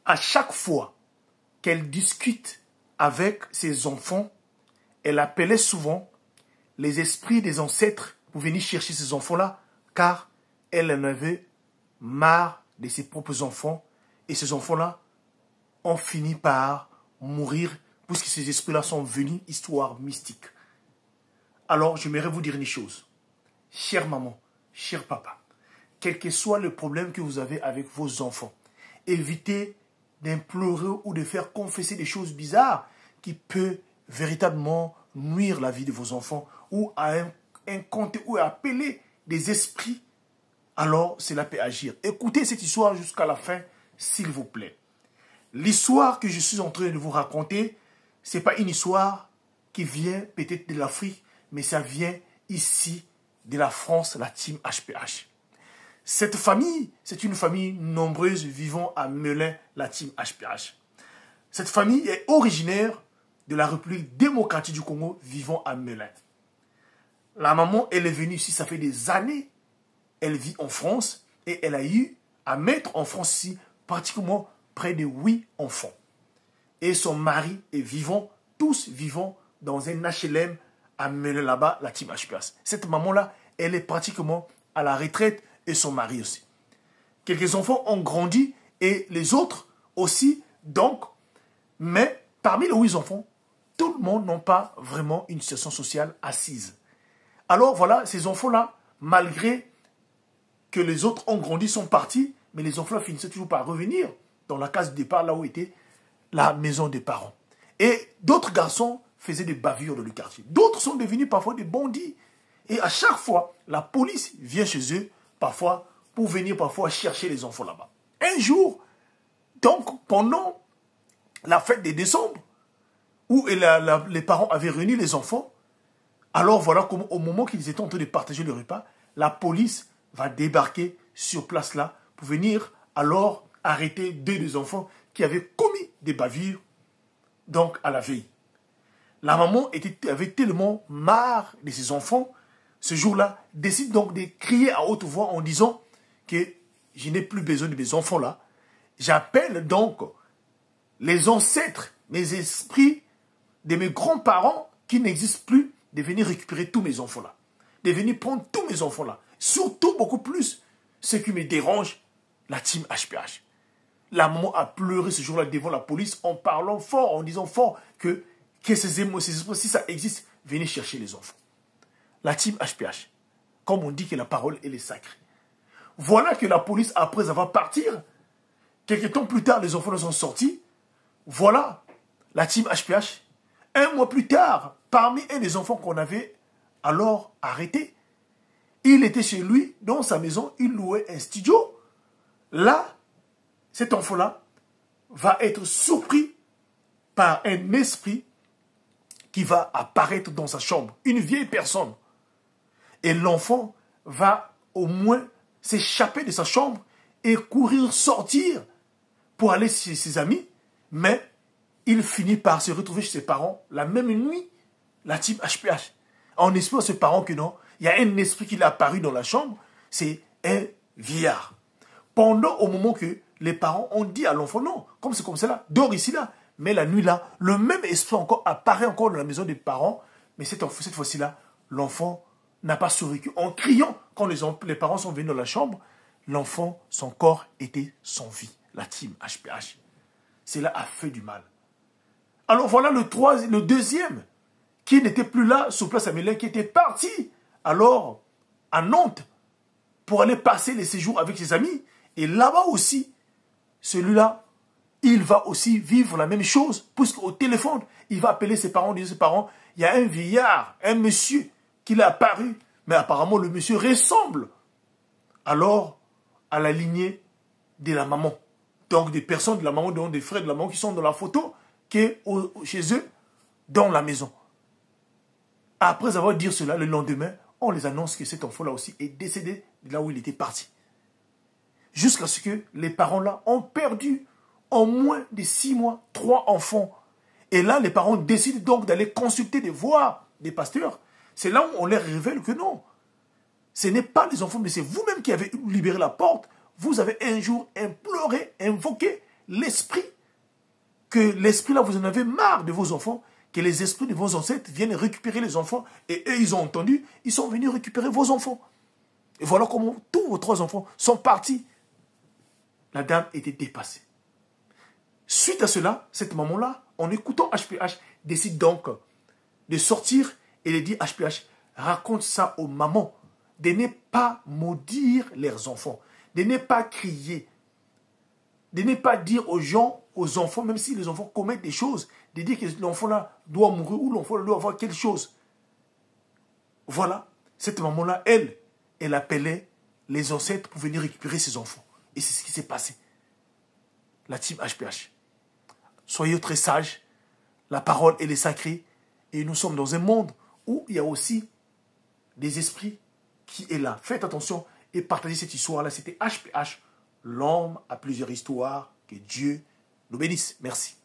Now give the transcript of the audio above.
À chaque fois qu'elle discute avec ses enfants, elle appelait souvent les esprits des ancêtres pour venir chercher ces enfants-là, car elle en avait marre de ses propres enfants. Et ces enfants-là ont fini par mourir, puisque ces esprits-là sont venus, histoire mystique. Alors, j'aimerais vous dire une chose. Chère maman, cher papa, quel que soit le problème que vous avez avec vos enfants, évitez d'implorer ou de faire confesser des choses bizarres qui peuvent véritablement nuire la vie de vos enfants ou à incanter ou à appeler des esprits. Alors, cela peut agir. Écoutez cette histoire jusqu'à la fin, s'il vous plaît. L'histoire que je suis en train de vous raconter, ce n'est pas une histoire qui vient peut-être de l'Afrique, mais ça vient ici de la France, la team HPH. Cette famille, c'est une famille nombreuse vivant à Melun, la team HPH. Cette famille est originaire de la République démocratique du Congo, vivant à Melun. La maman, elle est venue ici, ça fait des années. Elle vit en France et elle a eu à mettre en France ici pratiquement près de 8 enfants. Et son mari est vivant, tous vivant dans un HLM à Melun là-bas, la team HPH. Cette maman-là, elle est pratiquement à la retraite et son mari aussi. Quelques enfants ont grandi et les autres aussi, donc, mais parmi les 8 enfants, tout le monde n'a pas vraiment une situation sociale assise. Alors voilà, ces enfants-là, malgré que les autres ont grandi, sont partis, mais les enfants finissaient toujours par revenir dans la case de départ, là où était la maison des parents. Et d'autres garçons faisaient des bavures dans le quartier. D'autres sont devenus parfois des bandits. Et à chaque fois, la police vient chez eux, parfois, pour venir parfois chercher les enfants là-bas. Un jour, donc, pendant la fête de décembre, où les parents avaient réuni les enfants, alors voilà comment, au moment qu'ils étaient en train de partager le repas, la police va débarquer sur place là, pour venir alors arrêter 2 des enfants qui avaient commis des bavures, donc à la veille. La maman avait tellement marre de ses enfants, ce jour-là, décide donc de crier à haute voix en disant que je n'ai plus besoin de mes enfants là. J'appelle donc les ancêtres, mes esprits de mes grands-parents qui n'existent plus, de venir récupérer tous mes enfants là. De venir prendre tous mes enfants là. Surtout beaucoup plus, ce qui me dérange, la team HPH. La maman a pleuré ce jour-là devant la police en parlant fort, en disant fort que ces émotions, si ça existe, venez chercher les enfants. La team HPH, comme on dit que la parole, elle est sacrée. Voilà que la police, après avoir parti, quelques temps plus tard, les enfants sont sortis. Voilà, la team HPH. Un mois plus tard, parmi un des enfants qu'on avait alors arrêté, il était chez lui, dans sa maison, il louait un studio. Là, cet enfant-là va être surpris par un esprit qui va apparaître dans sa chambre, une vieille personne. Et l'enfant va au moins s'échapper de sa chambre et courir sortir pour aller chez ses amis, mais il finit par se retrouver chez ses parents la même nuit, la team HPH. En espérant ses parents que non, il y a un esprit qui est apparu dans la chambre, c'est un vieillard. Pendant au moment que les parents ont dit à l'enfant, non, comme c'est comme ça là, dors ici là. Mais la nuit là, le même esprit encore apparaît encore dans la maison des parents, mais cette fois-ci là, l'enfant n'a pas survécu. En criant, quand les parents sont venus dans la chambre, l'enfant, son corps était sans vie. La team HPH. Cela a fait du mal. Alors voilà le deuxième, qui n'était plus là, sur place à Melun, qui était parti alors à Nantes pour aller passer les séjours avec ses amis. Et là-bas aussi, celui-là, il va aussi vivre la même chose, puisqu'au téléphone, il va appeler ses parents, dire à ses parents, il y a un vieillard, un monsieur qui est apparu, mais apparemment le monsieur ressemble alors à la lignée de la maman. Donc des personnes de la maman, donc des frères de la maman qui sont dans la photo, qui est chez eux, dans la maison. Après avoir dit cela, le lendemain, on les annonce que cet enfant-là aussi est décédé de là où il était parti. Jusqu'à ce que les parents-là ont perdu en moins de 6 mois 3 enfants. Et là, les parents décident donc d'aller consulter, de voir des pasteurs. C'est là où on leur révèle que non. Ce n'est pas les enfants, mais c'est vous-même qui avez libéré la porte. Vous avez un jour imploré, invoqué l'esprit, que l'esprit là, vous en avez marre de vos enfants, que les esprits de vos ancêtres viennent récupérer les enfants, et eux, ils ont entendu, ils sont venus récupérer vos enfants. Et voilà comment tous vos 3 enfants sont partis. La dame était dépassée. Suite à cela, cette maman-là, en écoutant HPH, décide donc de sortir et de dire HPH, raconte ça aux mamans, de ne pas maudire leurs enfants, de ne pas crier, de ne pas dire aux gens, aux enfants, même si les enfants commettent des choses, de dire que l'enfant-là doit mourir ou l'enfant doit avoir quelque chose. Voilà, cette maman-là, elle appelait les ancêtres pour venir récupérer ses enfants. Et c'est ce qui s'est passé. La team HPH. Soyez très sages, la parole, elle est sacrée, et nous sommes dans un monde où il y a aussi des esprits qui est là. Faites attention et partagez cette histoire-là. C'était HPH, l'homme à plusieurs histoires. Que Dieu nous bénisse. Merci.